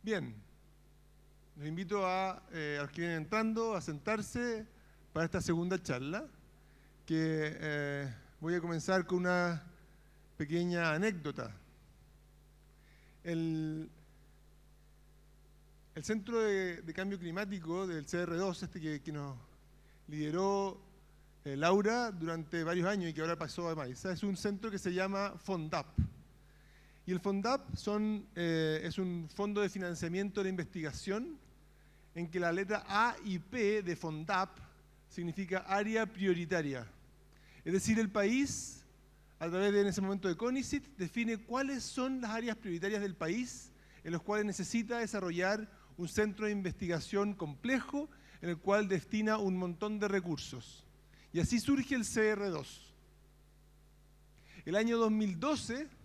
Bien, los invito a los que vienen entrando a sentarse para esta segunda charla, que voy a comenzar con una pequeña anécdota. El Centro de Cambio Climático del CR2, que nos lideró Laura durante varios años y que ahora pasó a Maisa, es un centro que se llama FONDAP. Y el FONDAP es un fondo de financiamiento de la investigación en que la letra A y P de FONDAP significa área prioritaria. Es decir, el país, a través de, en ese momento de CONICYT, define cuáles son las áreas prioritarias del país en los cuales necesita desarrollar un centro de investigación complejo en el cual destina un montón de recursos. Y así surge el CR2. El año 2012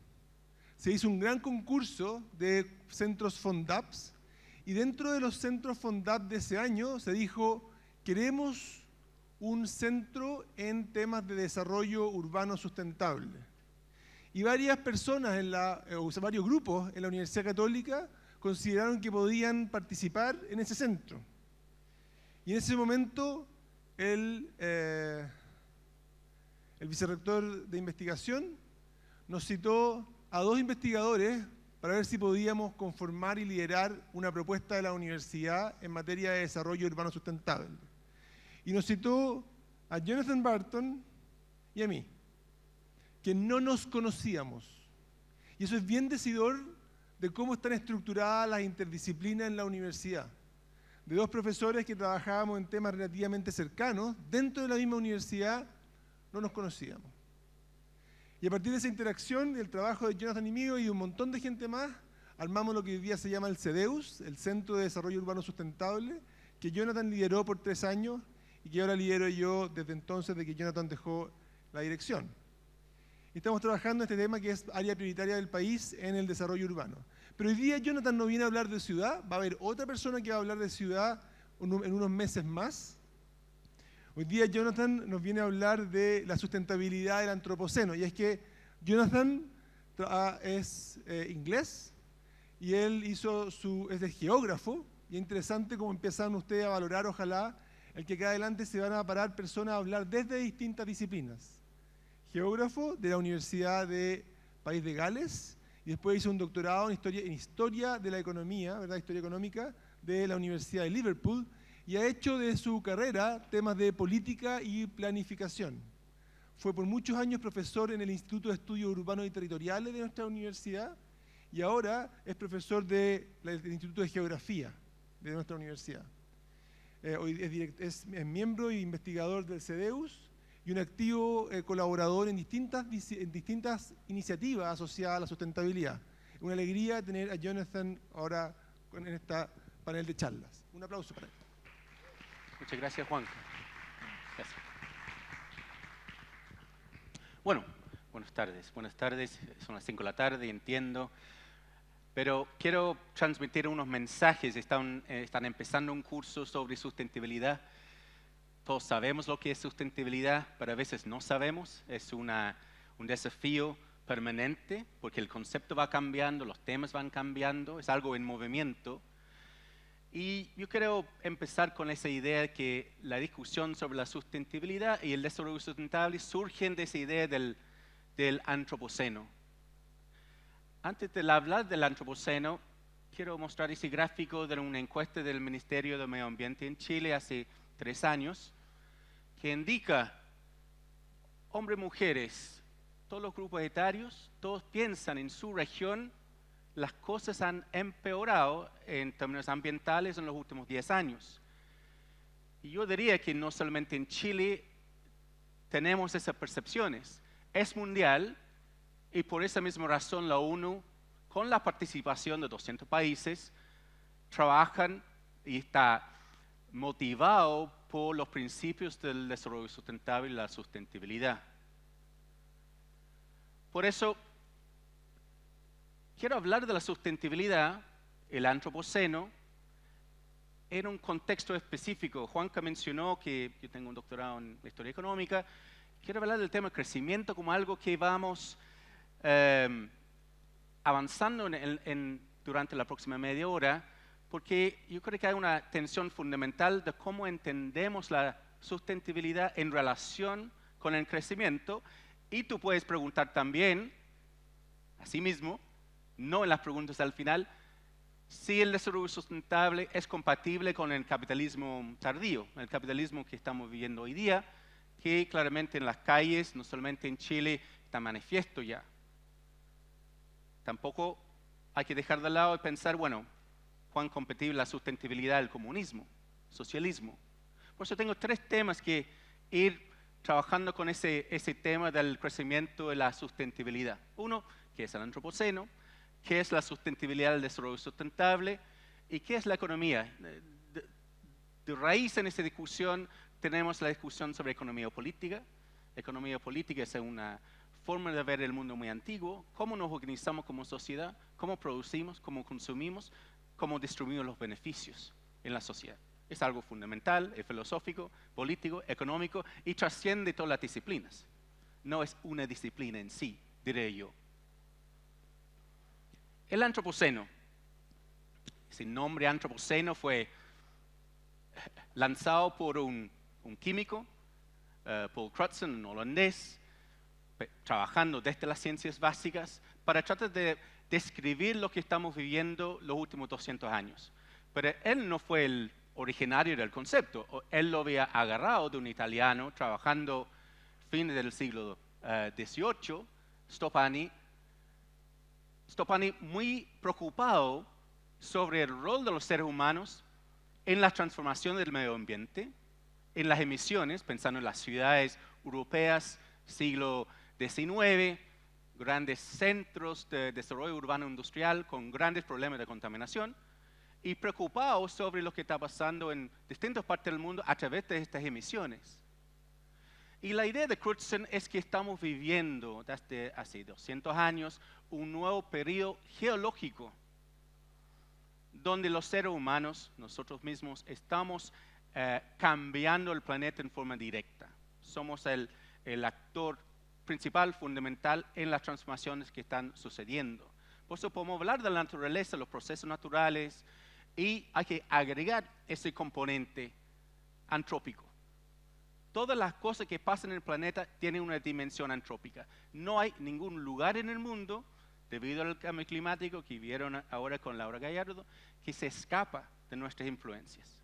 se hizo un gran concurso de centros FONDAPs y dentro de los centros FONDAP de ese año se dijo: queremos un centro en temas de desarrollo urbano sustentable. Y varias personas, varios grupos en la Universidad Católica consideraron que podían participar en ese centro. Y en ese momento el vicerrector de investigación nos citó a dos investigadores para ver si podíamos conformar y liderar una propuesta de la universidad en materia de desarrollo urbano sustentable. Y nos citó a Jonathan Barton y a mí, que no nos conocíamos. Y eso es bien decidor de cómo están estructuradas las interdisciplinas en la universidad. De dos profesores que trabajábamos en temas relativamente cercanos, dentro de la misma universidad, no nos conocíamos. Y a partir de esa interacción, del trabajo de Jonathan y mío y de un montón de gente más, armamos lo que hoy día se llama el CEDEUS, el Centro de Desarrollo Urbano Sustentable, que Jonathan lideró por 3 años y que ahora lidero yo desde entonces de que Jonathan dejó la dirección. Y estamos trabajando en este tema que es área prioritaria del país en el desarrollo urbano. Pero hoy día Jonathan no viene a hablar de ciudad, va a haber otra persona que va a hablar de ciudad en unos meses más. Hoy día Jonathan nos viene a hablar de la sustentabilidad del antropoceno, y es que Jonathan es inglés y él es de geógrafo, y es interesante cómo empiezan ustedes a valorar, ojalá, el que acá adelante se van a parar personas a hablar desde distintas disciplinas. Geógrafo de la Universidad de País de Gales, y después hizo un doctorado en historia de la economía, ¿verdad? Historia económica, de la Universidad de Liverpool, y ha hecho de su carrera temas de política y planificación. Fue por muchos años profesor en el Instituto de Estudios Urbanos y Territoriales de nuestra universidad, y ahora es profesor del Instituto de Geografía de nuestra universidad. Hoy es miembro e investigador del CEDEUS y un activo colaborador en distintas iniciativas asociadas a la sustentabilidad. Es una alegría tener a Jonathan ahora en esta panel de charlas. Un aplauso para él. Muchas gracias, Juan. Gracias. Bueno, buenas tardes. Buenas tardes, son las 5 de la tarde, entiendo. Pero quiero transmitir unos mensajes. Están empezando un curso sobre sustentabilidad. Todos sabemos lo que es sustentabilidad, pero a veces no sabemos. Es un desafío permanente porque el concepto va cambiando, los temas van cambiando, es algo en movimiento. Y yo quiero empezar con esa idea de que la discusión sobre la sustentabilidad y el desarrollo sustentable surgen de esa idea del antropoceno. Antes de hablar del antropoceno, quiero mostrar ese gráfico de una encuesta del Ministerio de Medio Ambiente en Chile hace 3 años, que indica, hombres y mujeres, todos los grupos etarios, todos piensan en su región, las cosas han empeorado en términos ambientales en los últimos 10 años. Y yo diría que no solamente en Chile tenemos esas percepciones, es mundial, y por esa misma razón la ONU, con la participación de 200 países, trabajan y está motivado por los principios del desarrollo sustentable y la sustentabilidad. Por eso, quiero hablar de la sustentabilidad, el antropoceno, en un contexto específico. Juanca mencionó que yo tengo un doctorado en historia económica. Quiero hablar del tema del crecimiento como algo que vamos avanzando durante la próxima media hora, porque yo creo que hay una tensión fundamental de cómo entendemos la sustentabilidad en relación con el crecimiento. Y tú puedes preguntar también, asimismo, no en las preguntas al final, si el desarrollo sustentable es compatible con el capitalismo tardío, el capitalismo que estamos viviendo hoy día, que claramente en las calles, no solamente en Chile, está manifiesto ya. Tampoco hay que dejar de lado y pensar, bueno, cuán compatible la sustentabilidad del comunismo, socialismo. Por eso tengo 3 temas que ir trabajando con ese tema del crecimiento y la sustentabilidad. Uno, que es el antropoceno, qué es la sustentabilidad del desarrollo sustentable y qué es la economía. De raíz en esa discusión tenemos la discusión sobre economía política. Economía política es una forma de ver el mundo muy antiguo, cómo nos organizamos como sociedad, cómo producimos, cómo consumimos, cómo distribuimos los beneficios en la sociedad. Es algo fundamental, es filosófico, político, económico y trasciende todas las disciplinas. No es una disciplina en sí, diré yo. El antropoceno. Ese nombre antropoceno fue lanzado por un químico, Paul Crutzen, un holandés, trabajando desde las ciencias básicas para tratar de describir lo que estamos viviendo los últimos 200 años. Pero él no fue el originario del concepto. Él lo había agarrado de un italiano trabajando fines del siglo XVIII, Stoppani, muy preocupado sobre el rol de los seres humanos en la transformación del medio ambiente, en las emisiones, pensando en las ciudades europeas, siglo XIX, grandes centros de desarrollo urbano industrial con grandes problemas de contaminación, y preocupado sobre lo que está pasando en distintas partes del mundo a través de estas emisiones. Y la idea de Crutzen es que estamos viviendo desde hace 200 años un nuevo periodo geológico donde los seres humanos, nosotros mismos, estamos cambiando el planeta en forma directa. Somos el actor principal, fundamental en las transformaciones que están sucediendo. Por eso podemos hablar de la naturaleza, los procesos naturales, y hay que agregar ese componente antrópico. Todas las cosas que pasan en el planeta tienen una dimensión antrópica. No hay ningún lugar en el mundo, debido al cambio climático que vieron ahora con Laura Gallardo, que se escapa de nuestras influencias.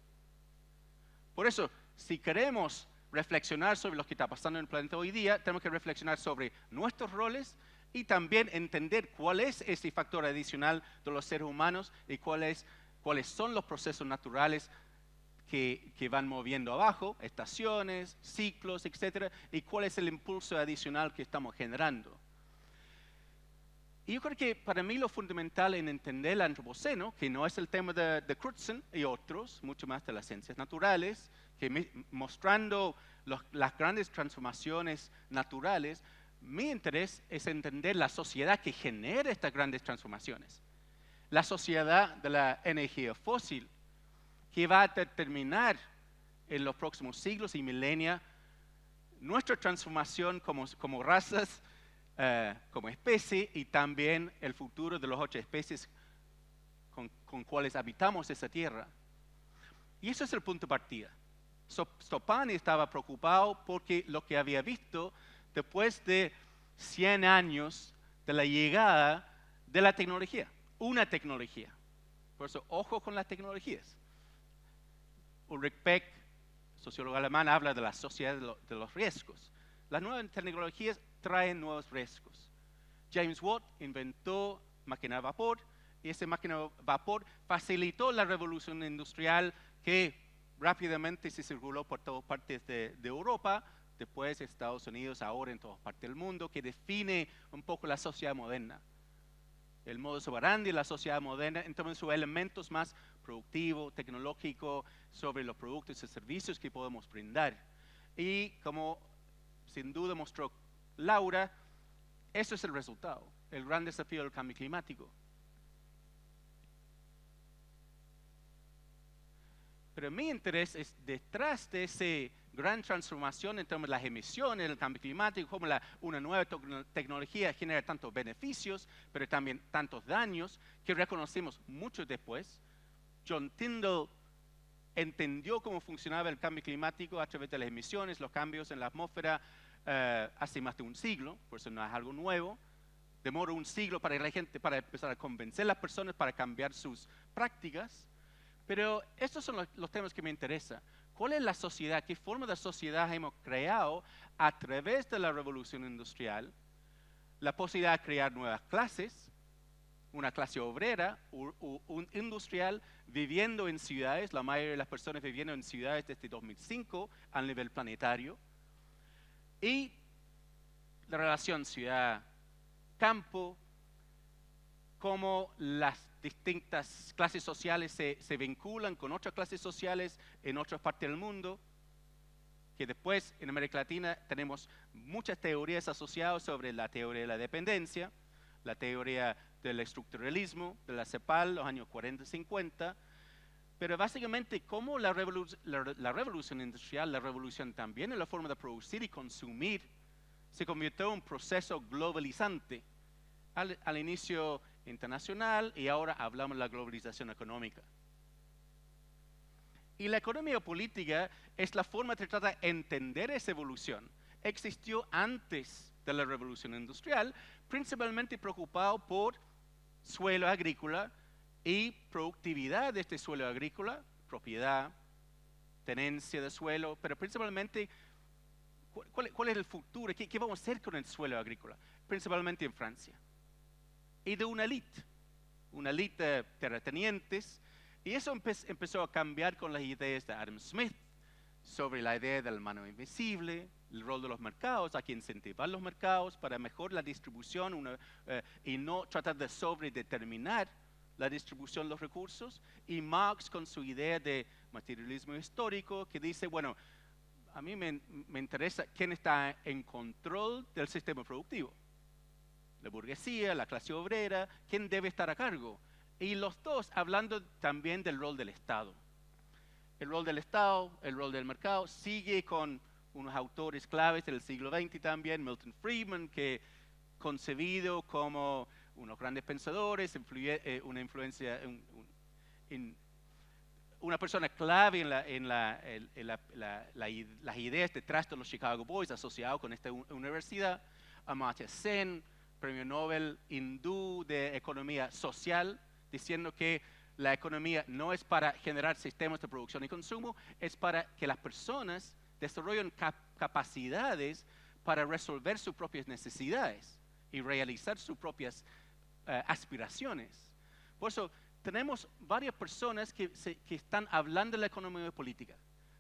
Por eso, si queremos reflexionar sobre lo que está pasando en el planeta hoy día, tenemos que reflexionar sobre nuestros roles y también entender cuál es ese factor adicional de los seres humanos y cuáles son los procesos naturales que van moviendo abajo, estaciones, ciclos, etc. Y cuál es el impulso adicional que estamos generando. Y yo creo que para mí lo fundamental en entender el antropoceno, que no es el tema de Crutzen y otros, mucho más de las ciencias naturales, que mostrando las grandes transformaciones naturales, mi interés es entender la sociedad que genera estas grandes transformaciones. La sociedad de la energía fósil, que va a determinar en los próximos siglos y milenios nuestra transformación como razas, como especie, y también el futuro de las 8 especies con cuales habitamos esa tierra. Y eso es el punto de partida. Stoppani estaba preocupado porque lo que había visto después de 100 años de la llegada de la tecnología, una tecnología. Por eso, ojo con las tecnologías. Ulrich Beck, sociólogo alemán, habla de la sociedad de los riesgos. Las nuevas tecnologías traen nuevos riesgos. James Watt inventó máquina de vapor y esa máquina de vapor facilitó la revolución industrial que rápidamente se circuló por todas partes de Europa, después Estados Unidos, ahora en todas partes del mundo, que define un poco la sociedad moderna. El modus operandi de la sociedad moderna en términos de sus elementos más productivos, tecnológicos, sobre los productos y servicios que podemos brindar. Y como sin duda mostró Laura, eso es el resultado, el gran desafío del cambio climático. Pero mi interés es detrás de esa gran transformación en términos de las emisiones, el cambio climático, como una nueva tecnología genera tantos beneficios, pero también tantos daños que reconocemos mucho después. John Tyndall entendió cómo funcionaba el cambio climático a través de las emisiones, los cambios en la atmósfera hace más de un siglo, por eso no es algo nuevo. Demoró un siglo para la gente, para empezar a convencer a las personas para cambiar sus prácticas. Pero estos son los temas que me interesan. ¿Cuál es la sociedad? ¿Qué forma de sociedad hemos creado a través de la revolución industrial? La posibilidad de crear nuevas clases, una clase obrera, un industrial viviendo en ciudades, la mayoría de las personas viviendo en ciudades desde 2005 a nivel planetario. Y la relación ciudad-campo, cómo las distintas clases sociales se vinculan con otras clases sociales en otras partes del mundo, que después en América Latina tenemos muchas teorías asociadas sobre la teoría de la dependencia, la teoría del estructuralismo, de la CEPAL, los años 40 y 50, pero básicamente cómo la revolución industrial, la revolución también en la forma de producir y consumir, se convirtió en un proceso globalizante al inicio internacional y ahora hablamos de la globalización económica. Y la economía política es la forma de tratar de entender esa evolución. Existió antes de la revolución industrial, principalmente preocupado por suelo agrícola y productividad de este suelo agrícola, propiedad, tenencia de suelo, pero principalmente cuál es el futuro, qué vamos a hacer con el suelo agrícola, principalmente en Francia. Y de una élite de terratenientes, y eso empezó a cambiar con las ideas de Adam Smith sobre la idea de la mano invisible, el rol de los mercados, hay que incentivar los mercados para mejorar la distribución y no tratar de sobredeterminar la distribución de los recursos, y Marx con su idea de materialismo histórico que dice, bueno, a mí me interesa quién está en control del sistema productivo. La burguesía, la clase obrera, quién debe estar a cargo. Y los dos hablando también del rol del Estado. El rol del Estado, el rol del mercado, sigue con unos autores claves del siglo XX también, Milton Friedman, que concebido como unos grandes pensadores, una persona clave en las ideas detrás de los Chicago Boys, asociado con esta universidad, Amartya Sen, premio Nobel hindú de economía social, diciendo que la economía no es para generar sistemas de producción y consumo, es para que las personas desarrollen capacidades para resolver sus propias necesidades y realizar sus propias aspiraciones. Por eso tenemos varias personas que están hablando de la economía política.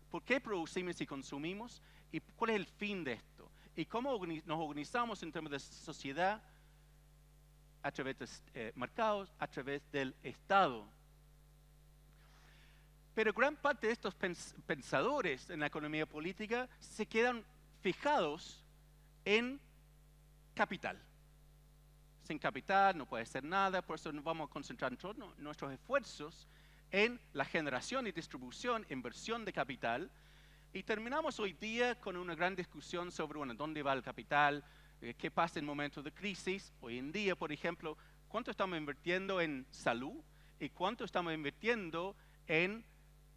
¿Por qué producimos y consumimos? ¿Y cuál es el fin de esto? ¿Y cómo nos organizamos en términos de sociedad a través de mercados, a través del Estado? Pero gran parte de estos pensadores en la economía política se quedan fijados en capital. Sin capital no puede ser nada, por eso nos vamos a concentrar todos nuestros esfuerzos en la generación y distribución, inversión de capital, y terminamos hoy día con una gran discusión sobre, bueno, dónde va el capital, qué pasa en momentos de crisis. Hoy en día, por ejemplo, cuánto estamos invirtiendo en salud y cuánto estamos invirtiendo en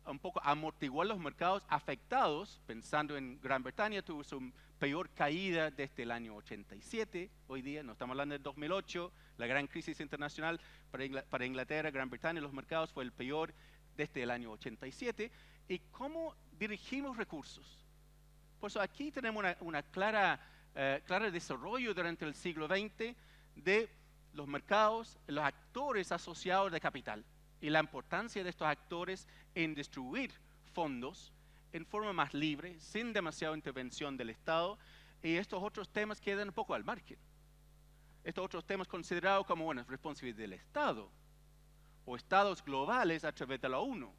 un poco amortiguar los mercados afectados, pensando en Gran Bretaña, tuvo su peor caída desde el año 87, hoy día, no estamos hablando del 2008, la gran crisis internacional para Inglaterra, Gran Bretaña, los mercados fue el peor desde el año 87, y cómo dirigimos recursos. Por eso aquí tenemos una clara desarrollo durante el siglo XX de los mercados, los actores asociados de capital, y la importancia de estos actores en distribuir fondos en forma más libre, sin demasiada intervención del Estado, y estos otros temas quedan un poco al margen. Estos otros temas considerados como, bueno, responsabilidad del Estado, o estados globales a través de la ONU.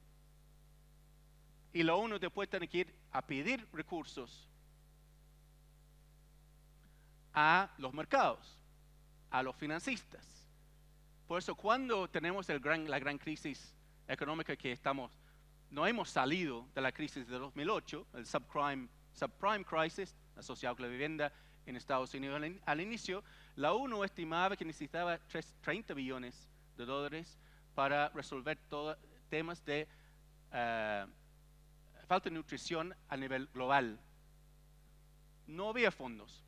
Y la ONU después tiene que ir a pedir recursos a los mercados, a los financistas. Por eso cuando tenemos la gran crisis económica que no hemos salido de la crisis de 2008, el subprime crisis asociado con la vivienda en Estados Unidos al inicio, la ONU estimaba que necesitaba 30 billones de dólares para resolver temas de falta de nutrición a nivel global. No había fondos.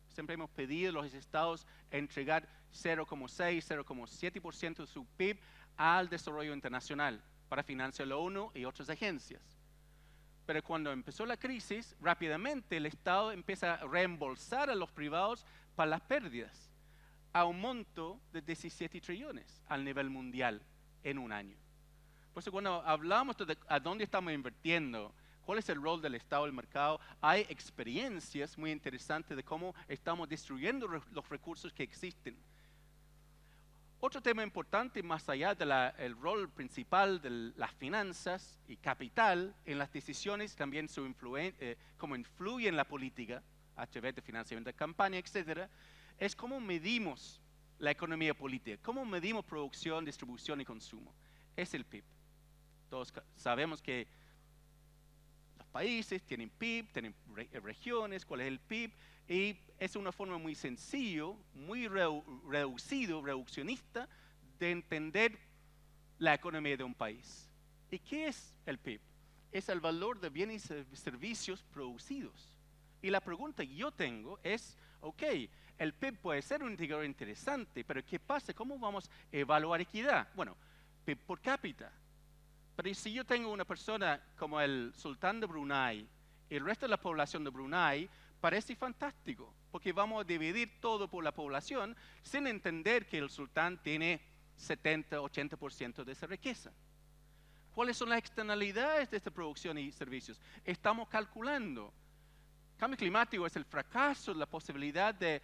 Siempre hemos pedido a los estados entregar 0,6, 0,7% de su PIB al desarrollo internacional para financiar la ONU y otras agencias. Pero cuando empezó la crisis, rápidamente el Estado empieza a reembolsar a los privados para las pérdidas a un monto de 17 trillones al nivel mundial en un año. Por eso cuando hablamos de a dónde estamos invirtiendo, cuál es el rol del Estado en el mercado, hay experiencias muy interesantes de cómo estamos destruyendo los recursos que existen. Otro tema importante, más allá del rol principal de las finanzas y capital en las decisiones, también cómo influye en la política a través de financiamiento de campaña, etcétera, es cómo medimos la economía política, cómo medimos producción, distribución y consumo. Es el PIB. Todos sabemos que los países tienen PIB, tienen regiones, cuál es el PIB, y es una forma muy sencilla, muy reduccionista de entender la economía de un país. ¿Y qué es el PIB? Es el valor de bienes y servicios producidos. Y la pregunta que yo tengo es, ok, el PIB puede ser un indicador interesante, pero ¿qué pasa? ¿Cómo vamos a evaluar equidad? Bueno, PIB por cápita. Pero si yo tengo una persona como el sultán de Brunei y el resto de la población de Brunei, parece fantástico, porque vamos a dividir todo por la población sin entender que el sultán tiene 70, 80% de esa riqueza. ¿Cuáles son las externalidades de esta producción y servicios? Estamos calculando. Cambio climático es el fracaso de la posibilidad de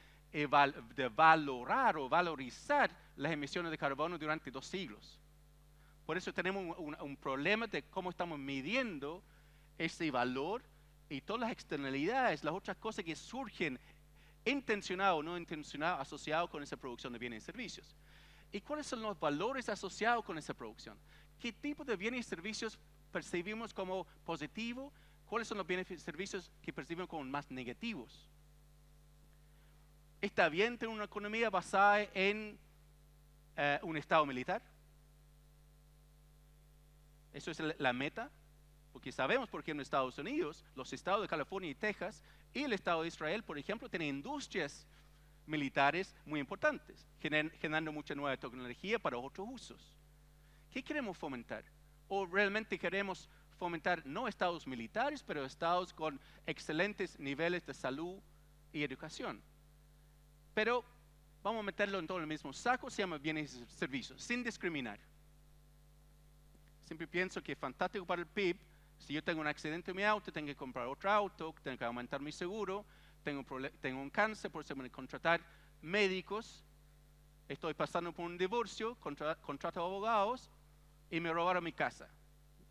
valorar o valorizar las emisiones de carbono durante 2 siglos. Por eso tenemos un problema de cómo estamos midiendo ese valor y todas las externalidades, las otras cosas que surgen intencionado o no intencionado asociado con esa producción de bienes y servicios. ¿Y cuáles son los valores asociados con esa producción? ¿Qué tipo de bienes y servicios percibimos como positivos? ¿Cuáles son los bienes y servicios que percibimos como más negativos? ¿Está bien tener una economía basada en un Estado militar? ¿Eso es la meta? Porque sabemos por qué en Estados Unidos, los estados de California y Texas y el Estado de Israel, por ejemplo, tienen industrias militares muy importantes, generando mucha nueva tecnología para otros usos. ¿Qué queremos fomentar? ¿O realmente queremos fomentar no estados militares, pero estados con excelentes niveles de salud y educación? Pero vamos a meterlo en todo el mismo saco, se llama bienes y servicios, sin discriminar. Siempre pienso que es fantástico para el PIB. Si yo tengo un accidente en mi auto, tengo que comprar otro auto, tengo que aumentar mi seguro, tengo un cáncer, por eso tengo que contratar médicos, estoy pasando por un divorcio, contrato abogados y me robaron mi casa.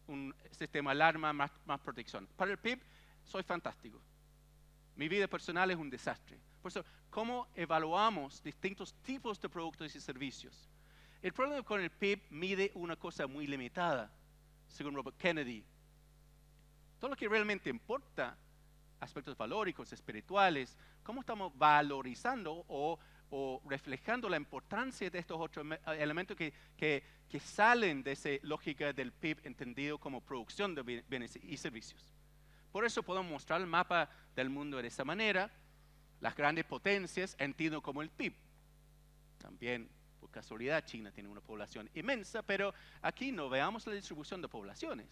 Un sistema de alarma, más protección. Para el PIB, soy fantástico. Mi vida personal es un desastre. Por eso, ¿cómo evaluamos distintos tipos de productos y servicios? El problema con el PIB mide una cosa muy limitada, según Robert Kennedy. Todo lo que realmente importa, aspectos valóricos, espirituales, cómo estamos valorizando o reflejando la importancia de estos otros elementos que salen de esa lógica del PIB entendido como producción de bienes y servicios. Por eso podemos mostrar el mapa del mundo de esa manera. Las grandes potencias entiendo como el PIB. También, por casualidad, China tiene una población inmensa, pero aquí no veamos la distribución de poblaciones.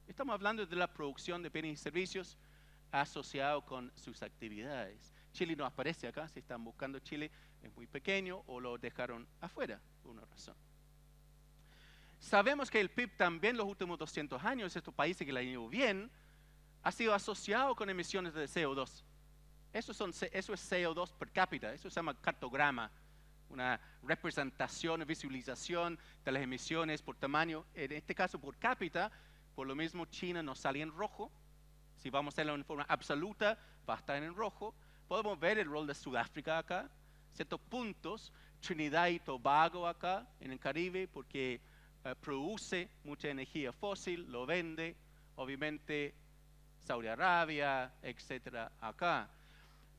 Estamos hablando de la producción de bienes y servicios asociado con sus actividades. Chile no aparece acá, si están buscando Chile, es muy pequeño o lo dejaron afuera por una razón. Sabemos que el PIB también los últimos 200 años, estos países que le han ido bien, ha sido asociado con emisiones de CO2. Eso es CO2 per cápita, eso se llama cartograma, una representación, visualización de las emisiones por tamaño, en este caso por cápita. Por lo mismo China nos sale en rojo. Si vamos a hacerlo en forma absoluta, va a estar en rojo. Podemos ver el rol de Sudáfrica acá, ciertos puntos, Trinidad y Tobago acá en el Caribe, porque produce mucha energía fósil, lo vende, obviamente Saudi Arabia, etcétera, acá.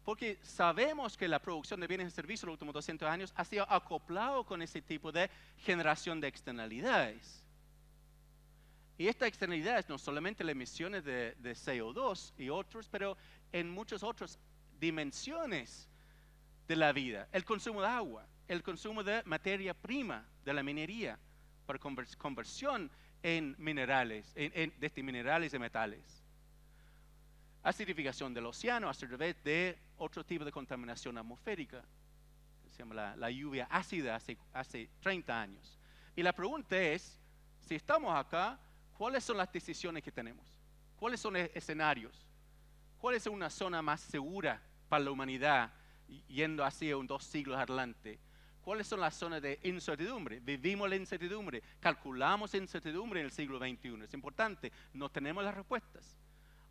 Porque sabemos que la producción de bienes y servicios en los últimos 200 años ha sido acoplado con ese tipo de generación de externalidades. Y esta externalidad es no solamente las emisiones de CO2 y otros, pero en muchas otras dimensiones de la vida. El consumo de agua, el consumo de materia prima de la minería para conversión en minerales, desde minerales y metales. Acidificación del océano a través de otro tipo de contaminación atmosférica, que se llama la lluvia ácida hace 30 años. Y la pregunta es, si estamos acá, ¿cuáles son las decisiones que tenemos? ¿Cuáles son los escenarios? ¿Cuál es una zona más segura para la humanidad yendo hacia 2 siglos adelante? ¿Cuáles son las zonas de incertidumbre? Vivimos la incertidumbre, calculamos incertidumbre en el siglo XXI. Es importante, no tenemos las respuestas.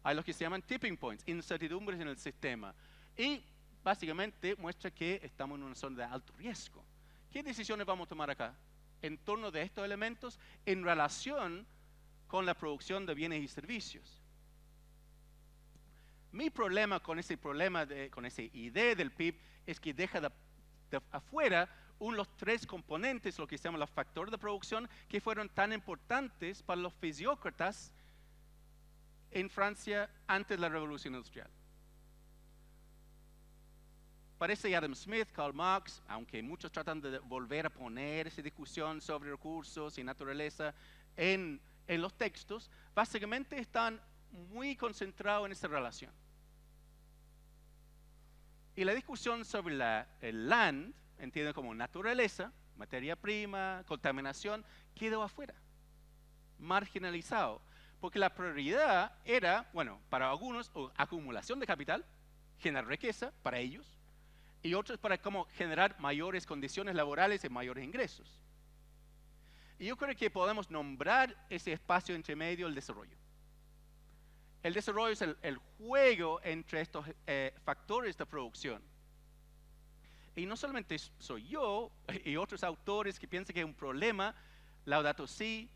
Hay lo que se llaman tipping points, incertidumbres en el sistema. Y básicamente muestra que estamos en una zona de alto riesgo. ¿Qué decisiones vamos a tomar acá? En torno de estos elementos en relación con la producción de bienes y servicios. Mi problema con esa idea del PIB es que deja de afuera los 3 componentes, lo que se llama los factores de producción, que fueron tan importantes para los fisiócratas en Francia antes de la Revolución Industrial. Parece Adam Smith, Karl Marx, aunque muchos tratan de volver a poner esa discusión sobre recursos y naturaleza en los textos, básicamente están muy concentrados en esa relación. Y la discusión sobre el land, entienden como naturaleza, materia prima, contaminación, quedó afuera, marginalizado. Porque la prioridad era, bueno, para algunos, acumulación de capital, generar riqueza para ellos, y otros para cómo generar mayores condiciones laborales y mayores ingresos. Y yo creo que podemos nombrar ese espacio entre medio el desarrollo. El desarrollo es el juego entre estos factores de producción. Y no solamente soy yo y otros autores que piensan que es un problema, Laudato Si,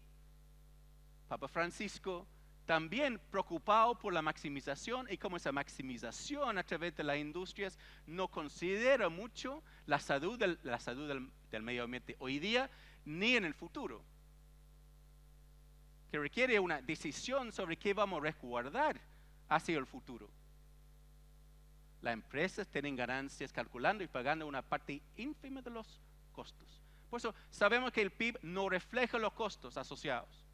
Papa Francisco, también preocupado por la maximización y cómo esa maximización a través de las industrias no considera mucho la salud del medio ambiente hoy día ni en el futuro. Que requiere una decisión sobre qué vamos a resguardar hacia el futuro. Las empresas tienen ganancias calculando y pagando una parte ínfima de los costos. Por eso sabemos que el PIB no refleja los costos asociados.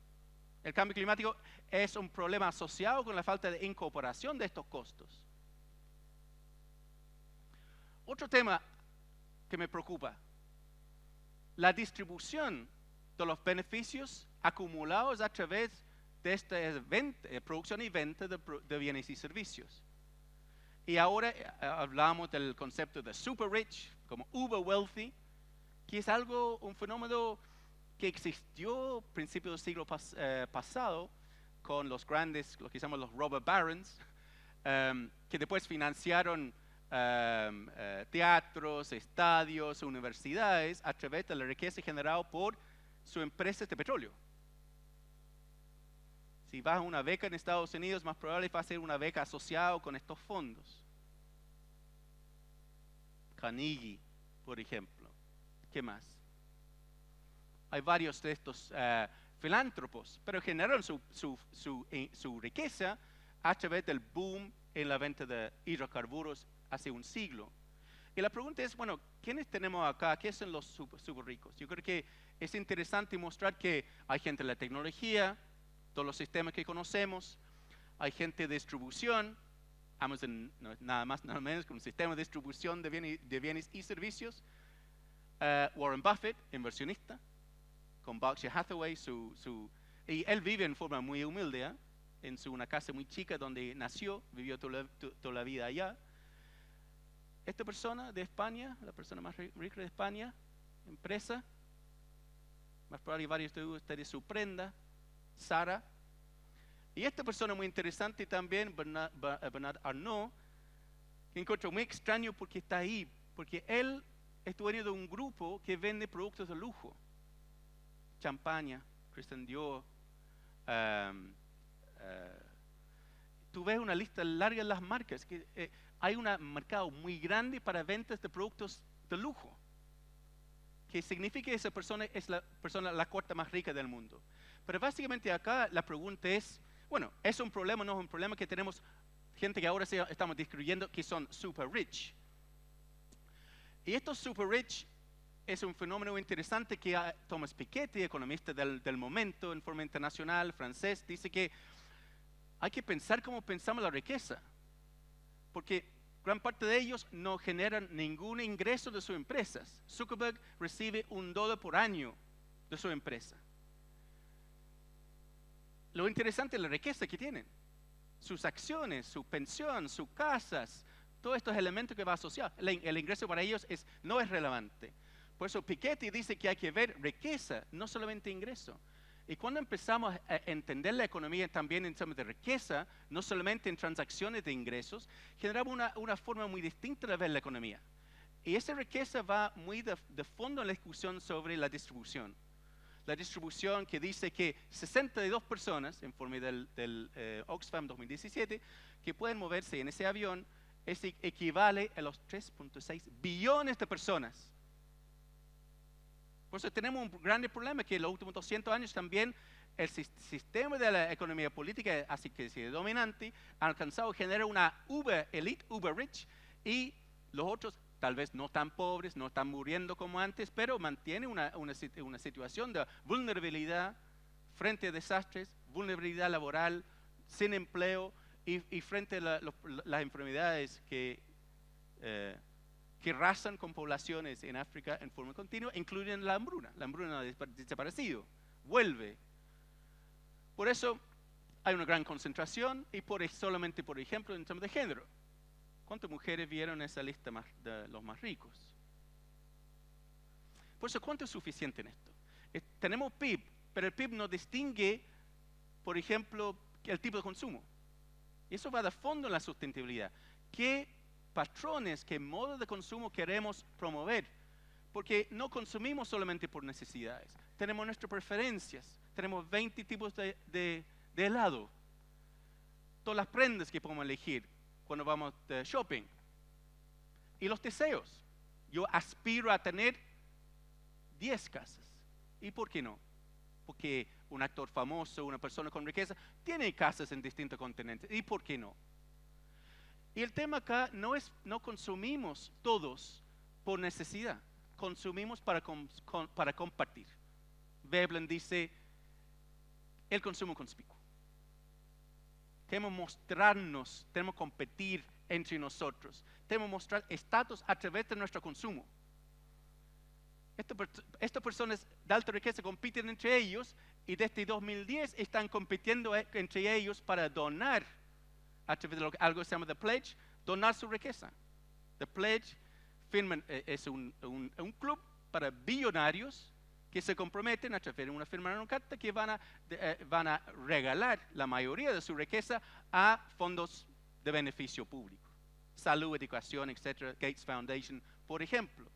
El cambio climático es un problema asociado con la falta de incorporación de estos costos. Otro tema que me preocupa, la distribución de los beneficios acumulados a través de esta producción y venta de bienes y servicios. Y ahora hablamos del concepto de super rich, como uber wealthy, que es un fenómeno que existió a principios del siglo pasado con los grandes, lo que llamamos los robber barons, que después financiaron teatros, estadios, universidades a través de la riqueza generada por sus empresas de petróleo. Si vas a una beca en Estados Unidos, más probable va a ser una beca asociada con estos fondos. Carnegie, por ejemplo. ¿Qué más? Hay varios de estos filántropos, pero generaron su riqueza a través del boom en la venta de hidrocarburos hace un siglo. Y la pregunta es, bueno, ¿quiénes tenemos acá? ¿Qué son los super ricos? Yo creo que es interesante mostrar que hay gente de la tecnología, todos los sistemas que conocemos, hay gente de distribución, Amazon no es nada más, nada menos que un sistema de distribución de bienes y servicios, Warren Buffett, inversionista, con Berkshire Hathaway, y él vive en forma muy humilde, en una casa muy chica donde nació, vivió toda la vida allá. Esta persona de España, la persona más rica de España, empresa, más probable varios de ustedes su prenda, Sara. Y esta persona muy interesante también, Bernard Arnault, que encuentro muy extraño porque está ahí, porque él es dueño de un grupo que vende productos de lujo. Champaña, Christian Dior. Tú ves una lista larga de las marcas, que hay un mercado muy grande para ventas de productos de lujo, que significa que esa persona es la cuarta más rica del mundo. Pero básicamente acá la pregunta es, bueno, ¿es un problema o no es un problema que tenemos gente que ahora estamos describiendo que son super rich? Y estos super rich es un fenómeno interesante que Thomas Piketty, economista del momento en forma internacional, francés, dice que hay que pensar cómo pensamos la riqueza. Porque gran parte de ellos no generan ningún ingreso de sus empresas. Zuckerberg recibe $1 por año de su empresa. Lo interesante es la riqueza que tienen. Sus acciones, su pensión, sus casas, todos estos elementos que va asociado. El ingreso para ellos no es relevante. Por eso Piketty dice que hay que ver riqueza, no solamente ingreso. Y cuando empezamos a entender la economía también en términos de riqueza, no solamente en transacciones de ingresos, generamos una forma muy distinta de ver la economía. Y esa riqueza va muy de fondo en la discusión sobre la distribución. La distribución que dice que 62 personas, en forma del Oxfam 2017, que pueden moverse en ese avión, equivale a los 3.6 billones de personas. Por eso tenemos un gran problema que en los últimos 200 años también el sistema de la economía política, así que es dominante, ha alcanzado a generar una elite, uber rich, y los otros tal vez no tan pobres, no están muriendo como antes, pero mantiene una situación de vulnerabilidad frente a desastres, vulnerabilidad laboral, sin empleo y frente a las enfermedades que arrasan con poblaciones en África en forma continua, incluyen la hambruna. La hambruna ha desaparecido, vuelve. Por eso hay una gran concentración y solamente, por ejemplo, en términos de género. ¿Cuántas mujeres vieron esa lista de los más ricos? Por eso, ¿cuánto es suficiente en esto? Tenemos PIB, pero el PIB no distingue, por ejemplo, el tipo de consumo. Y eso va de fondo en la sustentabilidad. ¿Qué patrones, qué modos de consumo queremos promover? Porque no consumimos solamente por necesidades. Tenemos nuestras preferencias. Tenemos 20 tipos de helado. Todas las prendas que podemos elegir cuando vamos de shopping. Y los deseos. Yo aspiro a tener 10 casas. ¿Y por qué no? Porque un actor famoso, una persona con riqueza, tiene casas en distintos continentes. ¿Y por qué no? Y el tema acá no consumimos todos por necesidad. Consumimos para compartir. Veblen dice, el consumo conspicuo. Tenemos que mostrarnos, tenemos que competir entre nosotros. Tenemos que mostrar estatus a través de nuestro consumo. Estas personas de alta riqueza compiten entre ellos y desde 2010 están compitiendo entre ellos para donar a través de algo que se llama The Pledge, donar su riqueza. The Pledge es un club para billonarios que se comprometen a través de una firma de carta que van a regalar la mayoría de su riqueza a fondos de beneficio público. Salud, educación, etc. Gates Foundation, por ejemplo.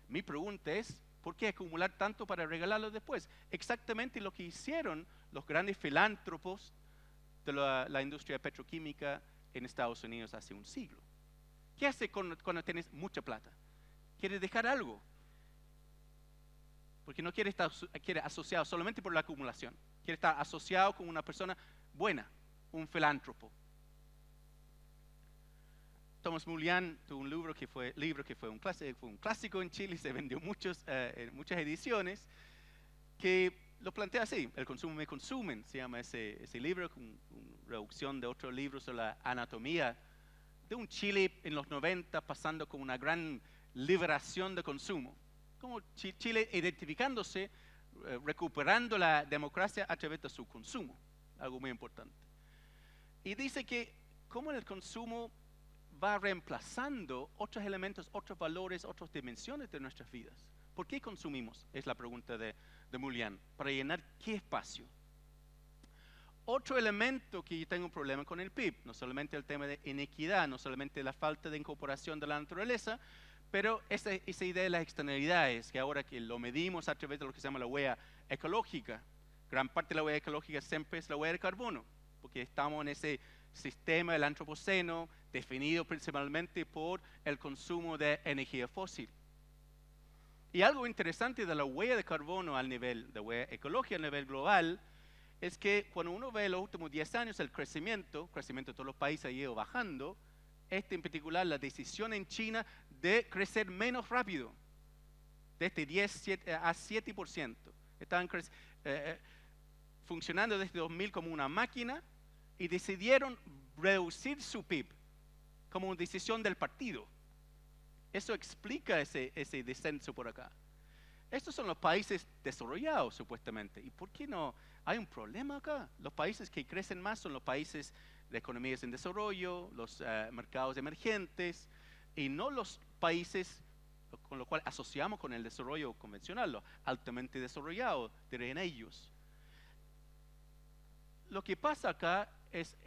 Mi pregunta es, ¿por qué acumular tanto para regalarlo después? Exactamente lo que hicieron los grandes filántropos de la industria petroquímica en Estados Unidos hace un siglo. ¿Qué hace cuando tienes mucha plata? ¿Quieres dejar algo? Porque no quiere estar asociado solamente por la acumulación. Quiere estar asociado con una persona buena, un filántropo. Thomas Mullian tuvo un libro que fue un clásico en Chile, se vendió en muchas ediciones, que lo plantea así: el consumo me consumen, se llama ese libro, con reducción de otro libro sobre la anatomía de un Chile en los 90 pasando con una gran liberación de consumo. Como Chile identificándose, recuperando la democracia a través de su consumo, algo muy importante. Y dice que cómo el consumo va reemplazando otros elementos, otros valores, otras dimensiones de nuestras vidas. ¿Por qué consumimos? Es la pregunta de Mullian. ¿Para llenar qué espacio? Otro elemento que yo tengo un problema con el PIB, no solamente el tema de inequidad, no solamente la falta de incorporación de la naturaleza, pero esa idea de las externalidades, que ahora que lo medimos a través de lo que se llama la huella ecológica, gran parte de la huella ecológica siempre es la huella de carbono, porque estamos en ese sistema del antropoceno definido principalmente por el consumo de energía fósil. Y algo interesante de la huella de carbono al nivel, de huella ecológica a nivel global, es que cuando uno ve los últimos 10 años el crecimiento de todos los países ha ido bajando, en particular la decisión en China de crecer menos rápido, desde 10 a 7%. Estaban funcionando desde 2000 como una máquina y decidieron reducir su PIB como una decisión del partido. Eso explica ese descenso por acá. Estos son los países desarrollados, supuestamente. ¿Y por qué no? Hay un problema acá. Los países que crecen más son los países de economías en desarrollo, los mercados emergentes, y no los países con los cuales asociamos con el desarrollo convencional, los altamente desarrollados, dirían ellos. Lo que pasa acá es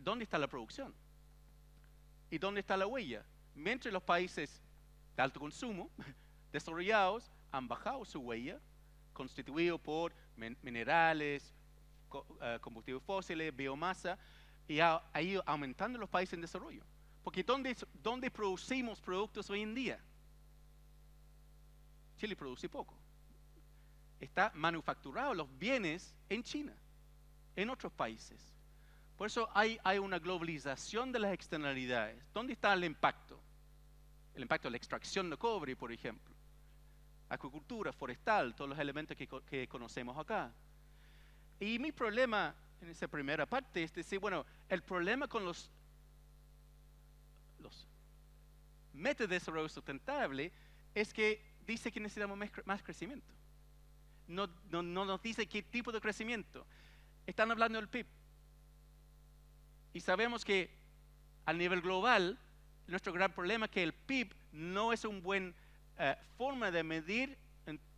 dónde está la producción y dónde está la huella. Mientras los países de alto consumo, desarrollados, han bajado su huella, constituido por minerales, combustibles fósiles, biomasa, y ha ido aumentando los países en desarrollo. Porque ¿dónde producimos productos hoy en día? Chile produce poco. Está manufacturado los bienes en China, en otros países. Por eso hay una globalización de las externalidades. ¿Dónde está el impacto? El impacto de la extracción de cobre, por ejemplo. Acuicultura, forestal, todos los elementos que conocemos acá. Y mi problema en esa primera parte es decir, bueno, el problema con los metas de desarrollo sustentable es que dice que necesitamos más crecimiento. No nos dice qué tipo de crecimiento. Están hablando del PIB. Y sabemos que a nivel global, nuestro gran problema es que el PIB no es una buena forma de medir